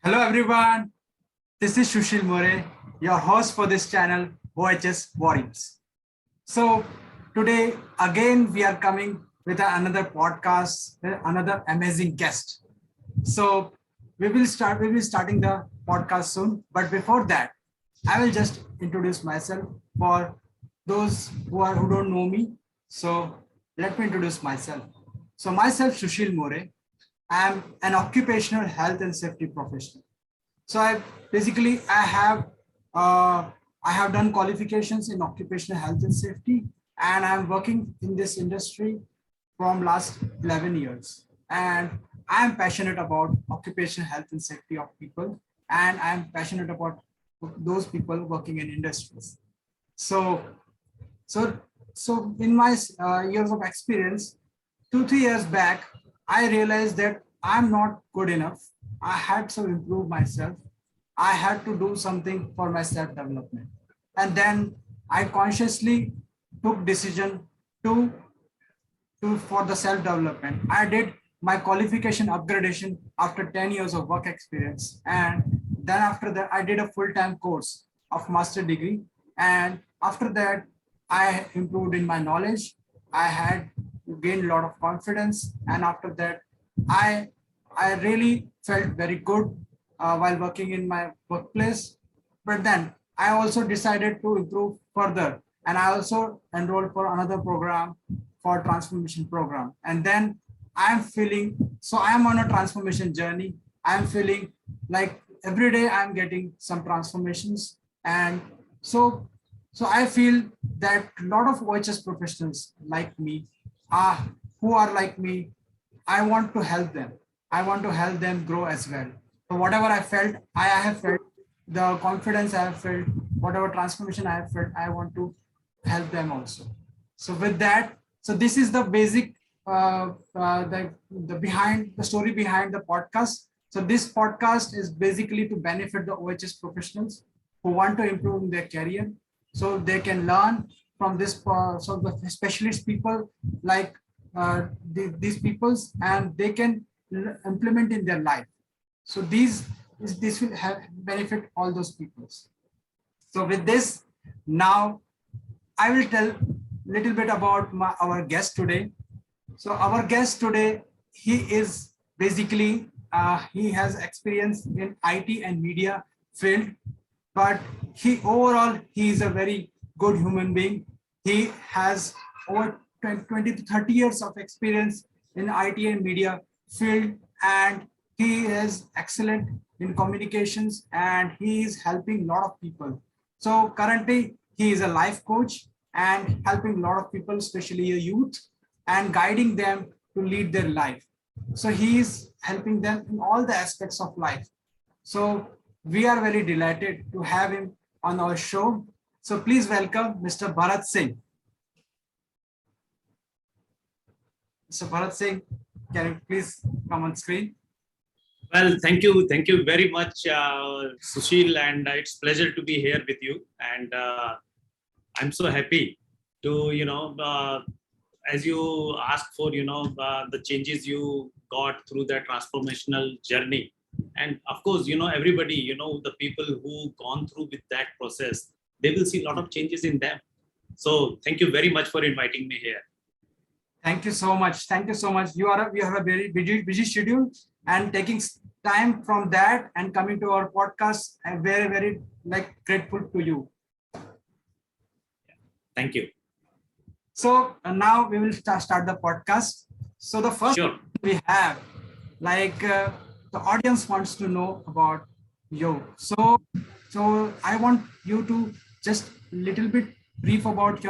Hello everyone, this is Sushil More, your host for this channel, OHS Warriors. So today again we are coming with another podcast, another amazing guest. So we will be starting the podcast soon. But before that, I will just introduce myself for those who don't know me. So let me introduce myself. So myself, Sushil More. I am an occupational health and safety professional. So uh, I have done qualifications in occupational health and safety, and I'm working in this industry from last 11 years. And I'm passionate about occupational health and safety of people, and I'm passionate about those people working in industries. So so, so in my years of experience, 2, 3 years back, I realized that I'm not good enough. I had to improve myself. I had to do something for my self development, and then I consciously took decision to for the self development. I did my qualification upgradation after 10 years of work experience, and then after that I did a full time course of master degree, and after that I improved in my knowledge. I had gained a lot of confidence, and after that I I really felt very good while working in my workplace. But then I also decided to improve further, and I also enrolled for another program for transformation program. And then I'm feeling so I'm on a transformation journey. I'm feeling like every day I'm getting some transformations, and so I feel that a lot of OHS professionals like me, who are like me, I want to help them. I want to help them grow as well. So whatever I felt, I have felt the confidence I have felt, whatever transformation I have felt, I want to help them also. So with that, so this is the basic, the behind the story behind the podcast. So this podcast is basically to benefit the OHS professionals who want to improve their career, so they can learn from this. So the specialist people like these peoples, and they can implement in their life. So this will have benefit all those peoples. So with this, now I will tell little bit about our guest today. So our guest today, he is basically he has experience in IT and media field, but he is a very good human being. He has over 20 to 30 years of experience in IT and media field, and he is excellent in communications, and he is helping a lot of people. So currently he is a life coach and helping a lot of people, especially a youth, and guiding them to lead their life. So he is helping them in all the aspects of life. So we are very delighted to have him on our show. So please welcome Mr. Bharat Singh. Mr. Bharat Singh, can you please come on screen? Well, thank you very much, Sushil, and it's pleasure to be here with you. And I'm so happy to, as you asked for, the changes you got through that transformational journey. And of course, everybody, the people who gone through with that process, they will see a lot of changes in them. So thank you very much for inviting me here. Thank you so much. Thank you so much. You have a very busy schedule, and taking time from that and coming to our podcast. I'm very like grateful to you. Thank you. So now we will start the podcast. So the first Sure. we have, like the audience wants to know about you. So I want you to just little bit brief about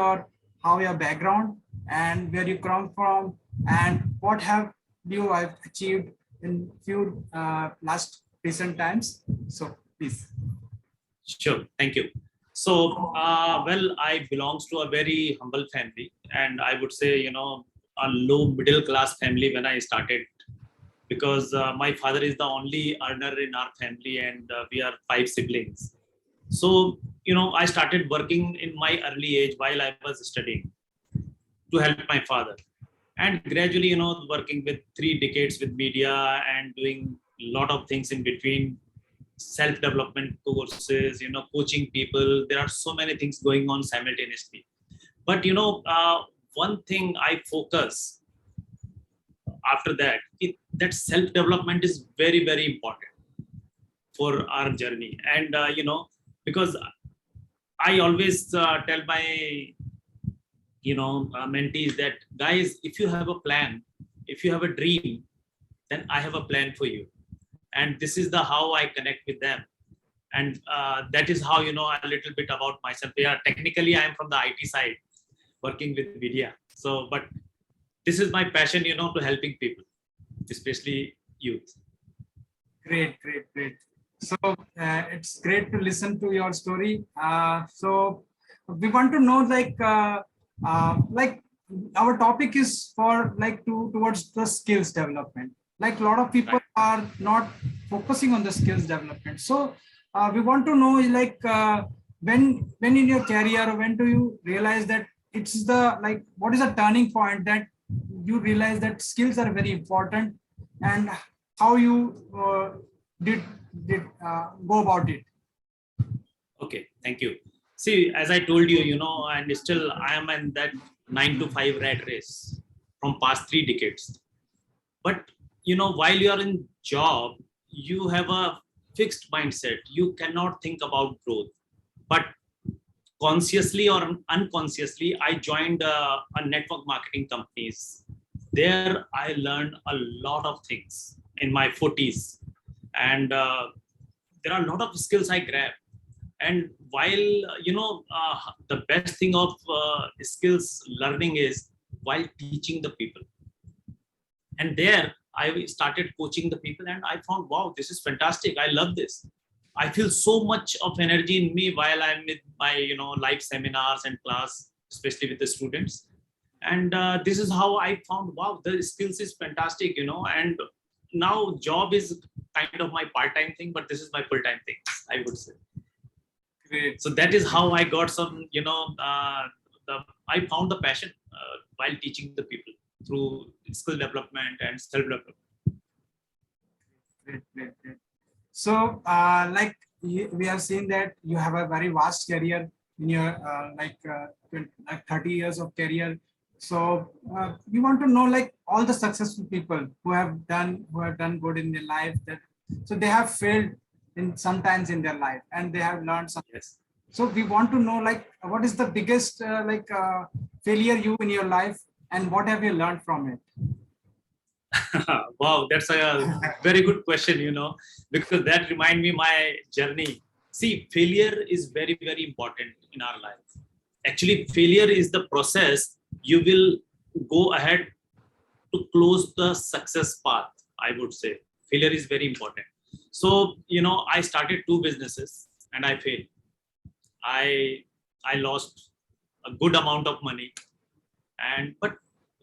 how your background and where you come from, and what have you achieved in few last recent times. So please. Sure. Thank you. So, well, I belongs to a very humble family, and I would say, a low middle class family when I started, because my father is the only earner in our family, and we are 5 siblings. So, I started working in my early age while I was studying to help my father, and gradually, working with 3 decades with media and doing a lot of things in between. self-development courses, coaching people. There are so many things going on simultaneously. But, one thing I focus after that, that self-development is very, very important for our journey. And, because I always tell my, mentees that, guys, if you have a plan, if you have a dream, then I have a plan for you. And this is the how I connect with them. And that is how, a little bit about myself. Yeah, technically, I am from the IT side, working with media. So, but this is my passion, to helping people, especially youth. Great, great, great. So it's great to listen to your story. So we want to know, like our topic is for towards the skills development. Like a lot of people are not focusing on the skills development. So we want to know, when in your career, when do you realize that it's what is a turning point that you realize that skills are very important, and how you did go about it? Okay, thank you. See, as I told you, and still I am in that 9 to 5 rat race from past 3 decades. But, while you are in job, you have a fixed mindset. You cannot think about growth. But consciously or unconsciously, I joined a network marketing companies. There I learned a lot of things in my 40s. And there are a lot of skills I grabbed. And while, the best thing of skills learning is while teaching the people. And there I started coaching the people, and I found, wow, this is fantastic. I love this. I feel so much of energy in me while I'm with my, live seminars and class, especially with the students. And this is how I found, wow, the skills is fantastic, and now job is kind of my part-time thing, but this is my full-time thing, I would say. Great. So that is how I got some, I found the passion while teaching the people through skill development and self-development. Great, great, great. So, we have seen that you have a very vast career in your 30 years of career. So, we want to know, all the successful people who have done good in their life. So they have failed in sometimes in their life, and they have learned something. Yes. So we want to know, what is the biggest failure you in your life, and what have you learned from it? Wow, that's a very good question, because that remind me my journey. See, failure is very, very important in our life. Actually, failure is the process you will go ahead to close the success path, I would say. Failure is very important. So, I started 2 businesses and I failed. I lost a good amount of money. But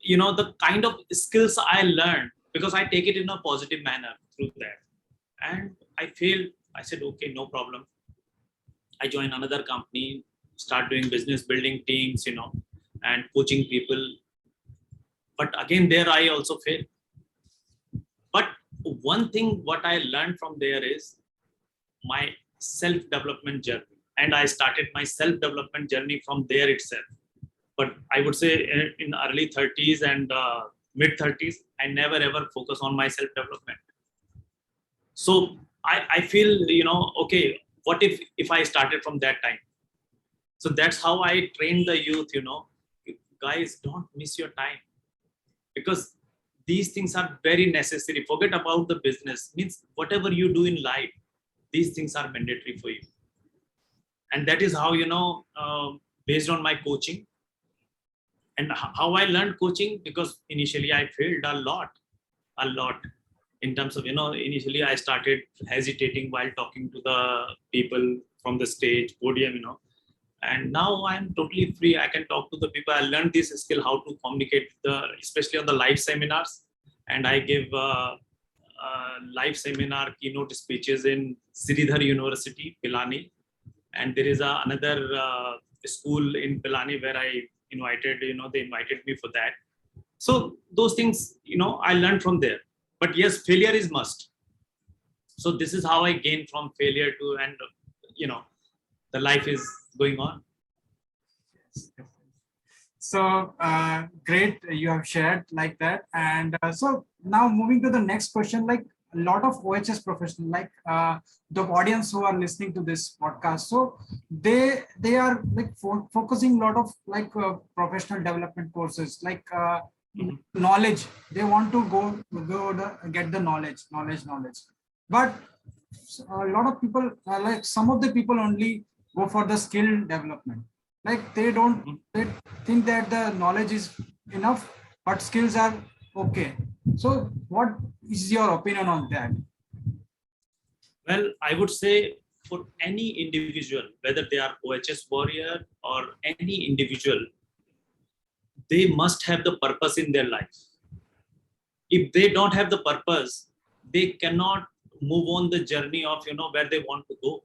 the kind of skills I learned, because I take it in a positive manner through that. And I failed. I said, okay, no problem. I joined another company, start doing business, building teams, and coaching people. But again, there I also failed. But one thing what I learned from there is my self-development journey. And I started my self-development journey from there itself. But I would say in early 30s and mid 30s, I never ever focus on my self-development. So I feel, okay, what if I started from that time? So that's how I train the youth, guys, don't miss your time, because these things are very necessary. Forget about the business. Means whatever you do in life, these things are mandatory for you. And that is how, based on my coaching and how I learned coaching, because initially I failed a lot in terms of, initially I started hesitating while talking to the people from the stage podium, and now I'm totally free. I can talk to the people. I learned this skill, how to communicate, especially on the live seminars. And I give live seminar keynote speeches in Sridhar University, Pilani. And there is another school in Pilani where I invited, they invited me for that. So those things, I learned from there. But yes, failure is must. So this is how I gain from failure to, and the life is going on. So great, you have shared like that. And so now moving to the next question, like a lot of OHS professionals, like the audience who are listening to this podcast, so they are like focusing a lot of like professional development courses, like knowledge. They want to get the knowledge. But a lot of people, like some of the people only go for the skill development. Like they think that the knowledge is enough, but skills are okay. So what is your opinion on that? Well, I would say for any individual, whether they are OHS warrior or any individual, they must have the purpose in their life. If they don't have the purpose, they cannot move on the journey of where they want to go.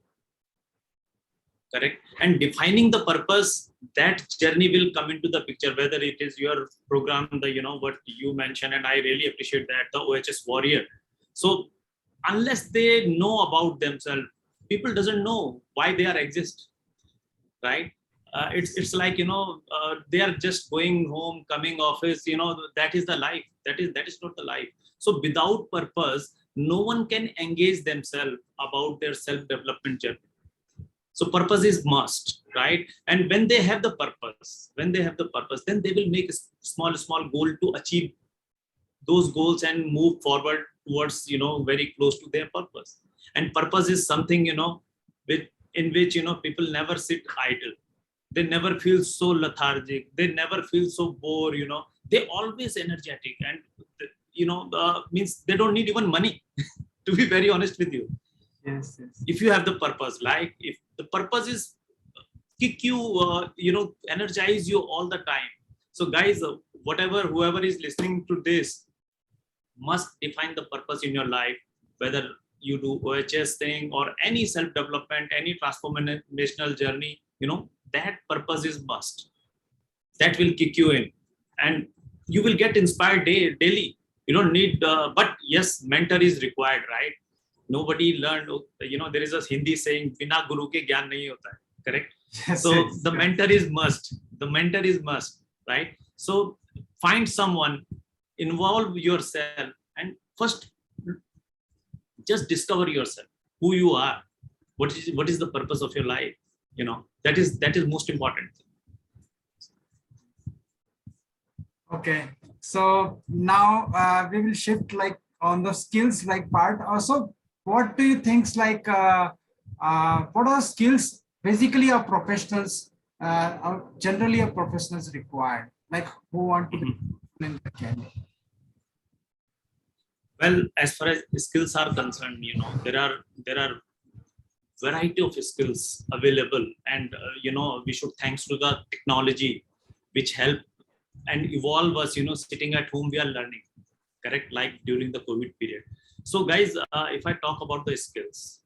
Correct. And defining the purpose, that journey will come into the picture, whether it is your program, what you mentioned, and I really appreciate that, the OHS warrior. So unless they know about themselves, people doesn't know why they are exist, right? It's like they are just going home, coming office, that is the life. That is not the life. So without purpose, no one can engage themselves about their self-development journey. So purpose is must, right? And when they have the purpose, then they will make a small goal to achieve those goals and move forward towards, very close to their purpose. And purpose is something, in which, people never sit idle. They never feel so lethargic. They never feel so bored, they always energetic, and, means they don't need even money, to be very honest with you. Yes. If you have the purpose, like if the purpose is kick you, energize you all the time. So guys, whoever is listening to this must define the purpose in your life, whether you do OHS thing or any self-development, any transformational journey, that purpose is must. That will kick you in, and you will get inspired daily. You don't need, but yes, mentor is required, right? Nobody learned, there is a Hindi saying, "Bina guru ke gyan nahi hota hai." Correct? Yes, So yes. the mentor is must. The mentor is must, right? So find someone, involve yourself, and first just discover yourself, who you are, what is the purpose of your life. That is most important. Okay. So now we will shift like on the skills like part. Also, what do you think like what are skills basically are professionals generally are professionals required, like who want to be in the career? Well, as far as skills are concerned, there are variety of skills available, and we should thanks to the technology which help and evolve us, sitting at home we are learning. Correct? Like during the COVID period. So guys, if I talk about the skills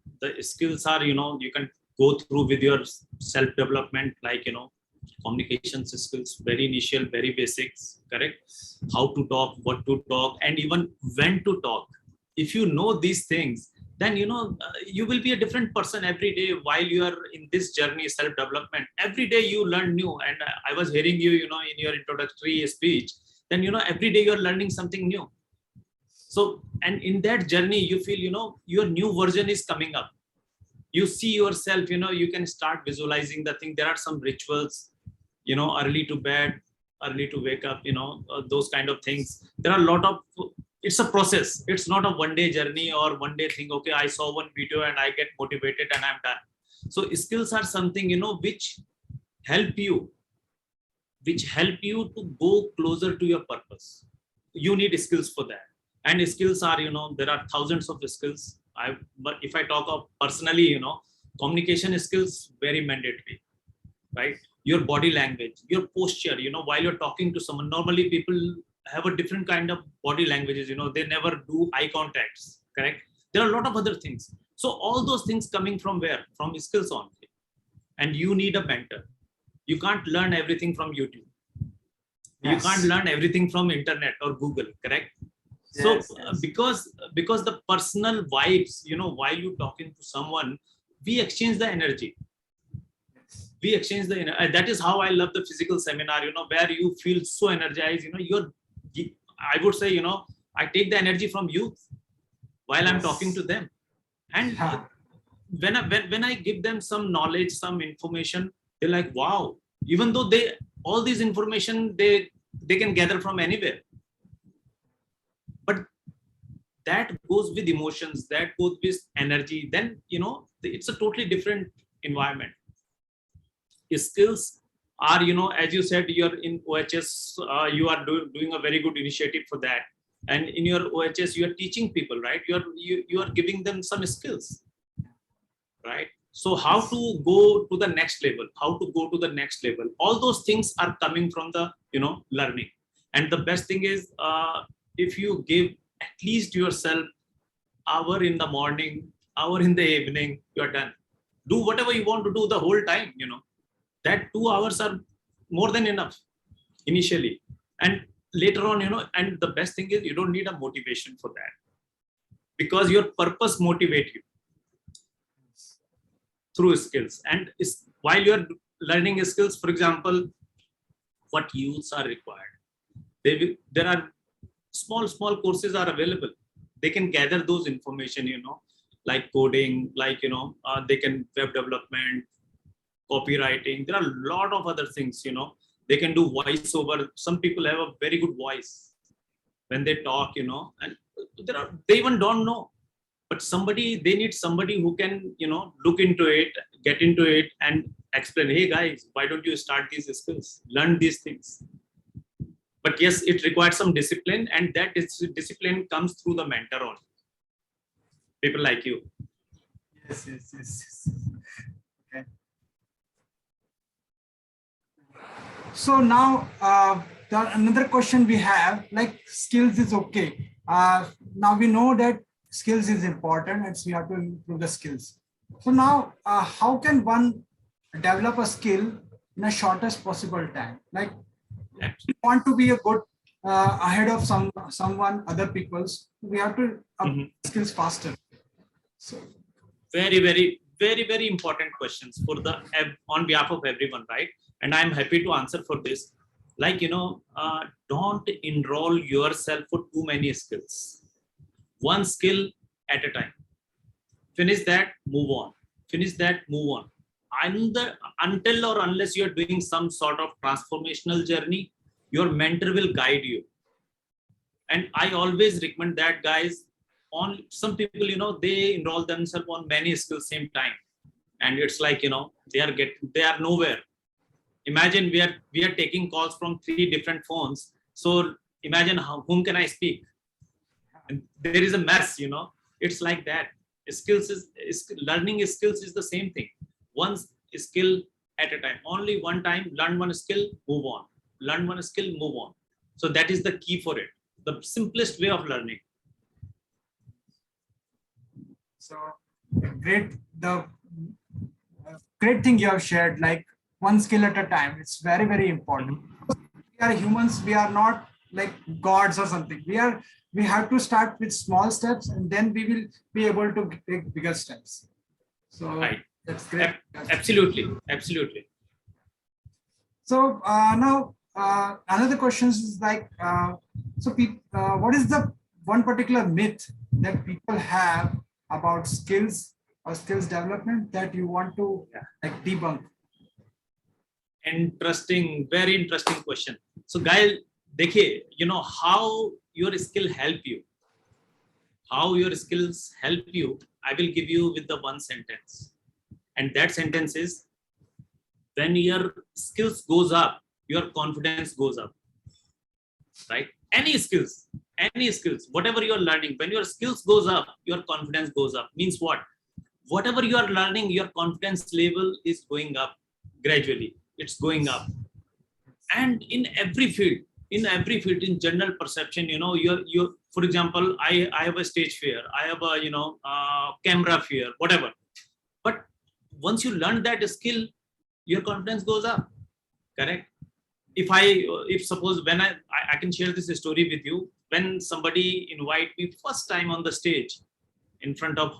are, you can go through with your self-development, like, communications skills, very initial, very basics. Correct? How to talk, what to talk, and even when to talk. If you know these things, then you will be a different person every day while you are in this journey, self-development. Every day you learn new, and I was hearing you, in your introductory speech, then every day you are learning something new. So, and in that journey you feel, your new version is coming up. You see yourself, you can start visualizing the thing. There are some rituals, early to bed, early to wake up, those kind of things. There are a lot of, it's a process. It's not a one day journey or one day thing. Okay, I saw one video and I get motivated and I'm done. So skills are something, which help you to go closer to your purpose. You need skills for that. And skills are, there are thousands of skills. But if I talk of personally, communication skills, very mandatory, right? Your body language, your posture, while you're talking to someone. Normally people have a different kind of body languages, they never do eye contacts. Correct? There are a lot of other things. So all those things coming from where? From skills only. And you need a mentor. You can't learn everything from YouTube. Yes. You can't learn everything from internet or Google. Correct? Yes, so yes. because the personal vibes, while you talking to someone, we exchange the energy. We exchange the that is how I love the physical seminar, where you feel so energized. I would say, I take the energy from youth while I'm talking to them. And when I give them some knowledge, some information, they're like, wow, even though all these information they can gather from anywhere, but that goes with emotions, that goes with energy, then it's a totally different environment. Skills are, as you said, you're in OHS, you are doing a very good initiative for that, and in your OHS you are teaching people, right? You are giving them some skills, right? So how to go to the next level, all those things are coming from the learning. And the best thing is, if you give at least yourself hour in the morning, hour in the evening, you're done. Do whatever you want to do the whole time, that 2 hours are more than enough initially. And later on, and the best thing is, you don't need a motivation for that, because your purpose motivates you through skills. And while you're learning skills, for example, what youths are required, there are small courses are available. They can gather those information, like coding, like they can web development, copywriting. There are a lot of other things. They can do voiceover. Some people have a very good voice when they talk, and they even don't know, but they need somebody who can look into it, get into it, and explain, hey guys, why don't you start these skills, learn these things. But yes, it requires some discipline, and that discipline comes through the mentor only, people like you. Yes. Okay. So now another question we have, like, skills is okay. Now we know that skills is important, and so we have to improve the skills. So now, how can one develop a skill in a shortest possible time? Like, we want to be a good ahead of someone, other people's. We have to skills faster. So very, very, very, very important questions on behalf of everyone, right? And I'm happy to answer for this. Like, don't enroll yourself for too many skills. One skill at a time. Finish that, move on. Finish that, move on. Until or unless you're doing some sort of transformational journey, your mentor will guide you. And I always recommend that, guys. On some people, they enroll themselves on many skills same time, and it's like, they are nowhere. Imagine we are taking calls from 3 different phones. So imagine whom can I speak? And there is a mess, it's like that. Learning skills is the same thing. One skill at a time, only one time. Learn one skill, move on. Learn one skill, move on. So that is the key for it, the simplest way of learning. So great thing you have shared, like one skill at a time. It's very, very important. We are humans, we are not like gods or something. We have to start with small steps, and then we will be able to take bigger steps. So right. That's great. Absolutely. So now another question is like, what is the one particular myth that people have about skills or skills development that you want to like debunk? Interesting, very interesting question. So guys, देखिए, how your skill help you. How your skills help you, I will give you with the one sentence. And that sentence is, when your skills goes up, your confidence goes up. Right? Any skills, whatever you are learning, when your skills goes up, your confidence goes up. Means what? Whatever you are learning, your confidence level is going up gradually. It's going up. And in every field, in general perception, you're for example, I have a stage fear, I have a camera fear, whatever. But once you learn that skill, your confidence goes up. Correct? If suppose when I can share this story with you, when somebody invite me first time on the stage in front of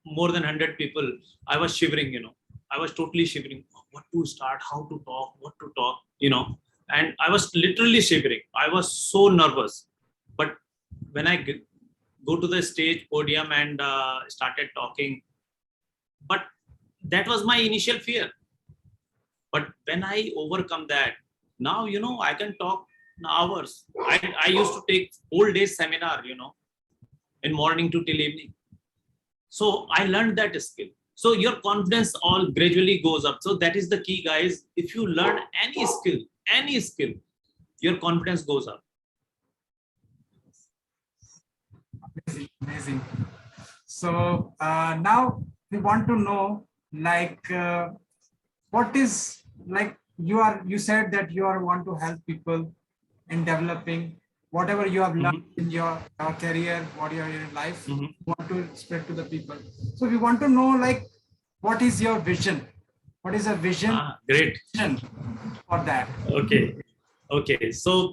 more than 100 people, I was shivering, I was totally shivering. What to start, how to talk, what to talk, and I was literally shivering. I was so nervous. But when I go to the stage podium and started talking, but that was my initial fear. But when I overcome that, now, I can talk hours. I used to take whole day seminar, in morning to till evening. So I learned that skill. So your confidence all gradually goes up. So that is the key, guys. If you learn any skill, your confidence goes up. Amazing, amazing. So now we want to know, like, what is, like, you said that you are want to help people in developing whatever you have learned in your career, what you are in your life, you want to spread to the people. So we want to know, like, what is your vision? What is a vision? Great. For that. Okay. So,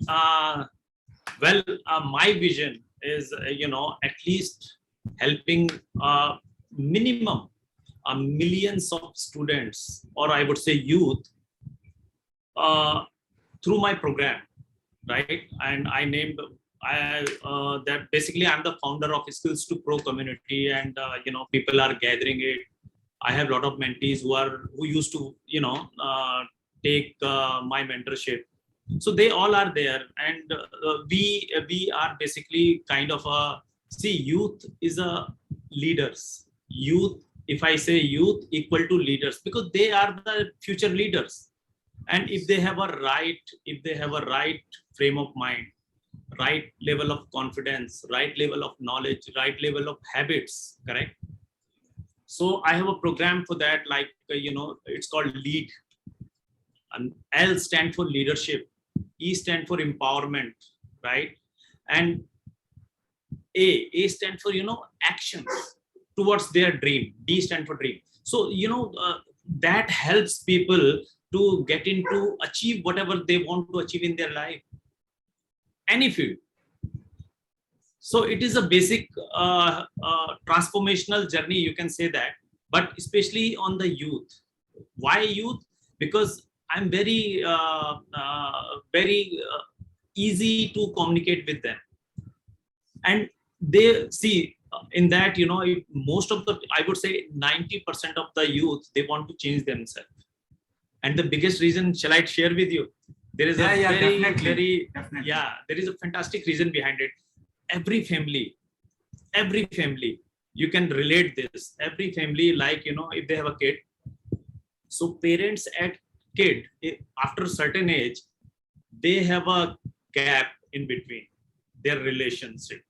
well, my vision is, at least helping minimum millions of students, or I would say youth, through my program, right? And I named that basically I'm the founder of Skills to Pro community, and people are gathering it. I have a lot of mentees who used to take my mentorship. So they all are there, and we are basically kind of youth is a leaders. Youth, if I say youth equal to leaders, because they are the future leaders. And if they have a right frame of mind, right level of confidence, right level of knowledge, right level of habits, correct? So I have a program for that, like, it's called LEAD. And L stand for leadership, E stand for empowerment, right? And A stand for, actions towards their dream. D stand for dream. So, that helps people to get into achieve whatever they want to achieve in their life, any field. So it is a basic transformational journey, you can say that, but especially on the youth. Why youth? Because I'm very easy to communicate with them, and they see in that, most of the, I would say 90% of the youth, they want to change themselves. And the biggest reason, shall I share with you? There is Definitely. There is a fantastic reason behind it. Every family, you can relate this. Every family, like, if they have a kid, so parents at kid, after a certain age, they have a gap in between their relationship.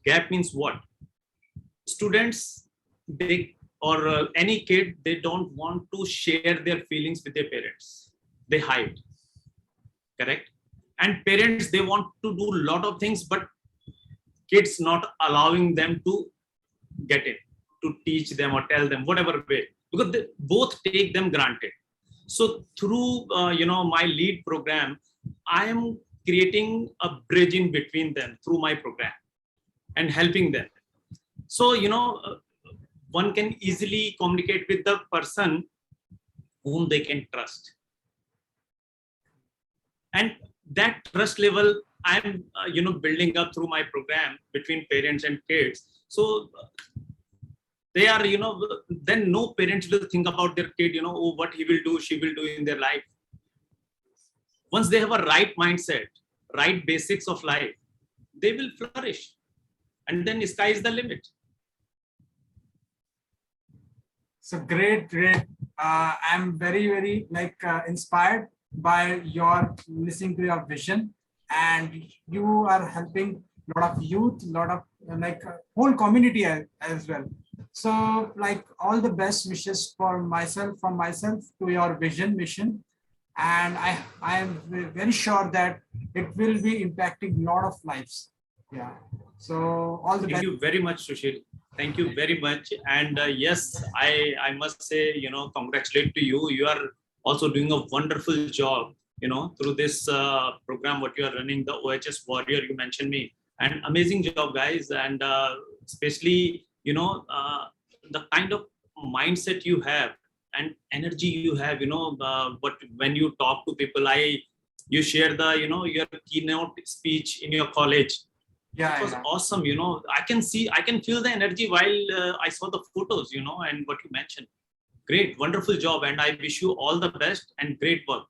Gap means what? Students, or any kid, they don't want to share their feelings with their parents. They hide, correct? And parents, they want to do a lot of things, but kids not allowing them to get it, to teach them or tell them whatever way, because they both take them granted. So through my LEAD program, I am creating a bridge in between them through my program and helping them. So one can easily communicate with the person whom they can trust, and that trust level I'm building up through my program between parents and kids. So they are, then no parents will think about their kid, what he will do, she will do in their life. Once they have a right mindset, right basics of life, they will flourish, and then sky is the limit. So great. I'm very inspired by your listening to your vision, and you are helping a lot of youth, a lot of whole community as well. So, like, all the best wishes from myself to your vision mission, and I am very sure that it will be impacting a lot of lives. Yeah. So all the best. Thank you very much, Sushil. Thank you very much. And yes, I must say, congratulate to you. You are also doing a wonderful job through this program, what you are running, the OHS Warrior, you mentioned me, and amazing job, guys. And especially, the kind of mindset you have and energy you have, but when you talk to people, you share the, your keynote speech in your college. Yeah, it was awesome. I can feel the energy while I saw the photos, and what you mentioned. Great, wonderful job. And I wish you all the best and great work.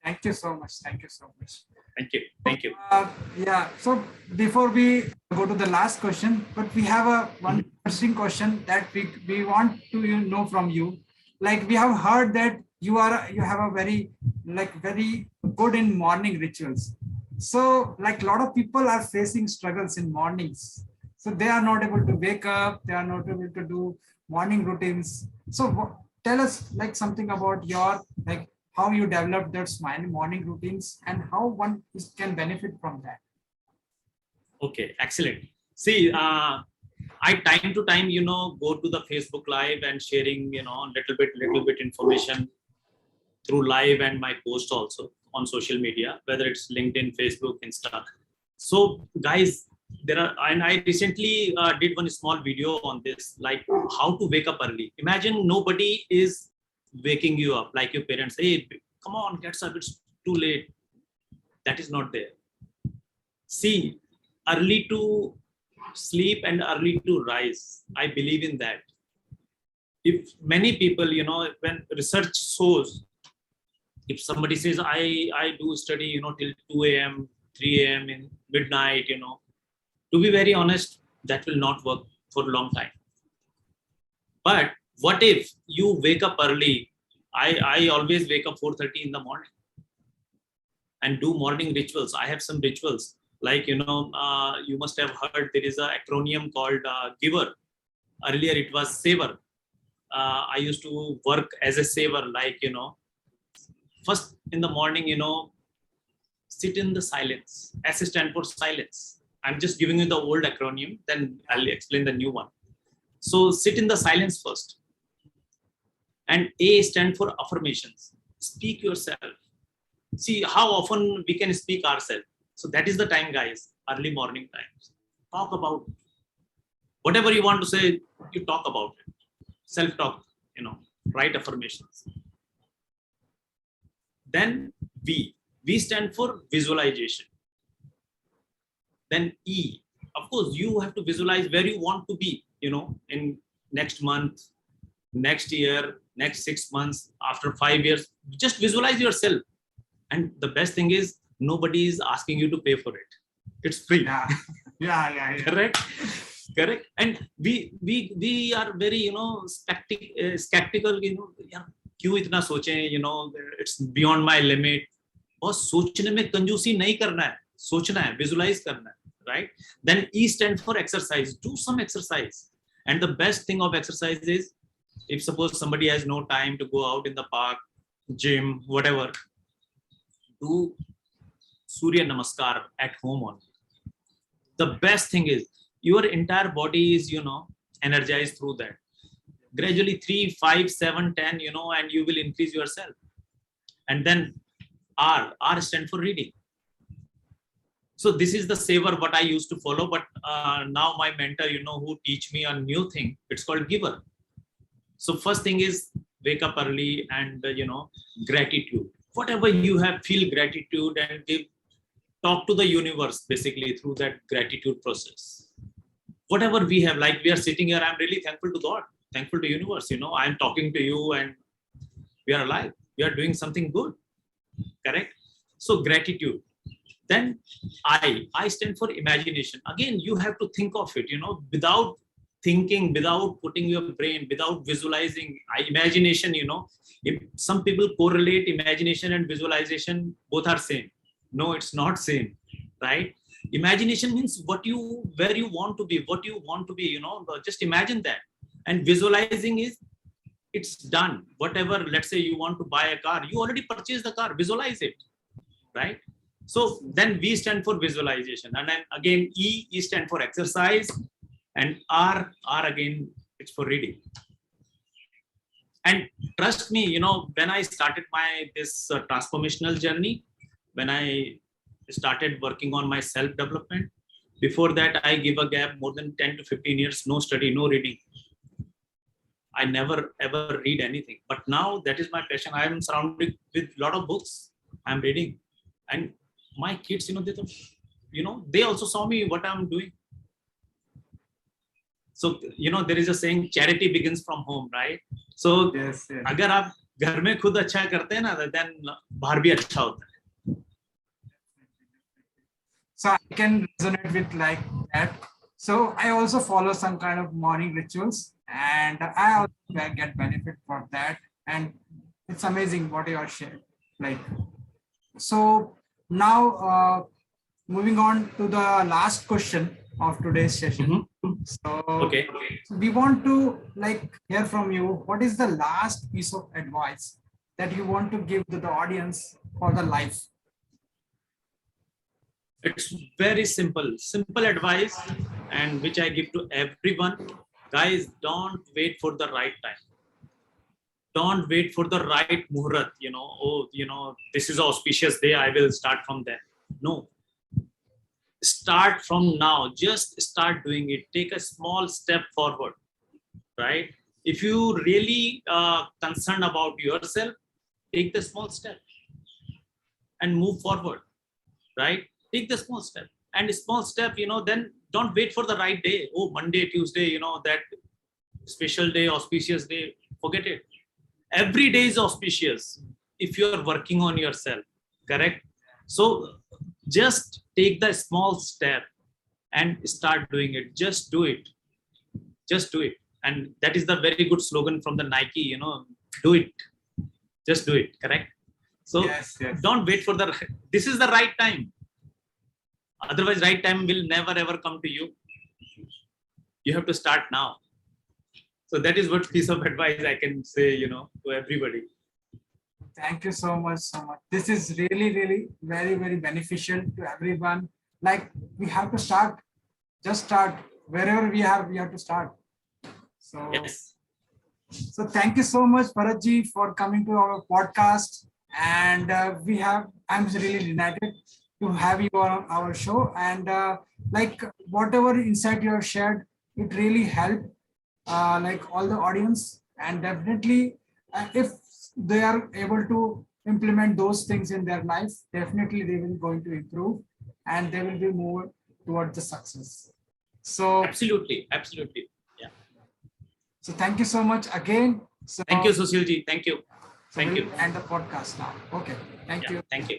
Thank you so much. Thank you so much. Thank you. Thank you. Yeah. So before we go to the last question, but we have one interesting question that we want to know from you. Like, we have heard that you have a very good in morning rituals. So like, a lot of people are facing struggles in mornings. So they are not able to wake up. They are not able to do morning routines. So tell us like something about your how you develop those morning routines and how one can benefit from that. Okay, excellent. See, I time to time, go to the Facebook Live and sharing, little bit information through live and my post also on social media, whether it's LinkedIn, Facebook, Insta. So guys, and I recently did one small video on this, like how to wake up early. Imagine nobody is waking you up like your parents. Hey, come on, get up, it's too late. That is not there. See, early to sleep and early to rise. I believe in that. If many people, when research shows, if somebody says, I do study, till 2 a.m., 3 a.m. in midnight, to be very honest, that will not work for a long time. But what if you wake up early? I always wake up 4:30 in the morning and do morning rituals. I have some rituals like, you must have heard there is an acronym called GIVER. Earlier it was SAVER. I used to work as a saver, like, first in the morning, sit in the silence. S stand for silence. I'm just giving you the old acronym, then I'll explain the new one. So sit in the silence first. And A stand for affirmations. Speak yourself. See how often we can speak ourselves. So that is the time, guys, early morning times. Talk about whatever you want to say, you talk about it. Self-talk, write affirmations. Then V stand for visualization. Then E, of course, you have to visualize where you want to be, in next month, next year, next 6 months, after 5 years. Just visualize yourself. And the best thing is, nobody is asking you to pay for it. It's free. Yeah. Correct. And we are very, skeptical, क्यों इतना सोचें, it's beyond my limit. बस सोचने में कंजूसी नहीं करना है, सोचना है, visualize करना है, right? Then E stand for exercise. Do some exercise. And the best thing of exercise is, if suppose somebody has no time to go out in the park, gym, whatever, do Surya Namaskar at home only. The best thing is, your entire body is, energized through that. Gradually 3, 5, 7, 10, and you will increase yourself. And then R stand for reading. So this is the saver what I used to follow, but now my mentor, who teach me a new thing, it's called giver. So first thing is wake up early and, gratitude. Whatever you have, feel gratitude and talk to the universe basically through that gratitude process. Whatever we have, like we are sitting here, I'm really thankful to God, thankful to universe, I'm talking to you and we are alive. We are doing something good. Correct? So gratitude. Then I stand for imagination. Again, you have to think of it, without thinking, without putting your brain, without visualizing. Imagination, if some people correlate imagination and visualization, both are same. No, it's not same, right? Imagination means where you want to be, what you want to be, just imagine that. And visualizing is, it's done. Whatever, let's say you want to buy a car, you already purchased the car, visualize it, right? So then V stand for visualization. And then again, E stand for exercise. And R again, it's for reading. And trust me, when I started this transformational journey, when I started working on my self development, before that I give a gap more than 10 to 15 years, no study, no reading. I never ever read anything. But now that is my passion. I am surrounded with a lot of books. I'm reading. And my kids, they also saw me what I'm doing. So, there is a saying, charity begins from home, right? So, Yes, yes. अगर आप घर में खुद अच्छा करते हैं ना, then बाहर भी अच्छा होता है. So I can resonate with like that. So I also follow some kind of morning rituals, and I also get benefit for that. And it's amazing what you are sharing. Like, so now moving on to the last question of today's session. So, Okay. so we want to like hear from you. What is the last piece of advice that you want to give to the audience for the life? It's very simple advice, and which I give to everyone. Guys, don't wait for the right time. Don't wait for the right muhurat, this is auspicious day, I will start from there. No. Start from now. Just start doing it. Take a small step forward, right? If you really concerned about yourself, take the small step and move forward, right? Take the small step. And small step, then don't wait for the right day. Oh, Monday, Tuesday, that special day, auspicious day, forget it. Every day is auspicious if you are working on yourself, correct? So just take the small step and start doing it. Just do it. Just do it. And that is the very good slogan from the Nike, do it. Just do it, correct? So Yes. don't wait for this is the right time. Otherwise, right time will never ever come to you. You have to start now. So that is what piece of advice I can say, to everybody. Thank you so much, so much. This is really, really very, very beneficial to everyone. Like we have to start, just start wherever we have to start. So, yes. So thank you so much, Bharatji, for coming to our podcast. And I'm really delighted to have you on our show. And like whatever insight you have shared, it really helped like all the audience. And definitely, if they are able to implement those things in their life, definitely they will going to improve and they will be more towards the success. So absolutely. Yeah. So thank you so much again. So, thank you, Sushilji. Thank you. Thank you. End the podcast now. Okay. Thank you. Thank you.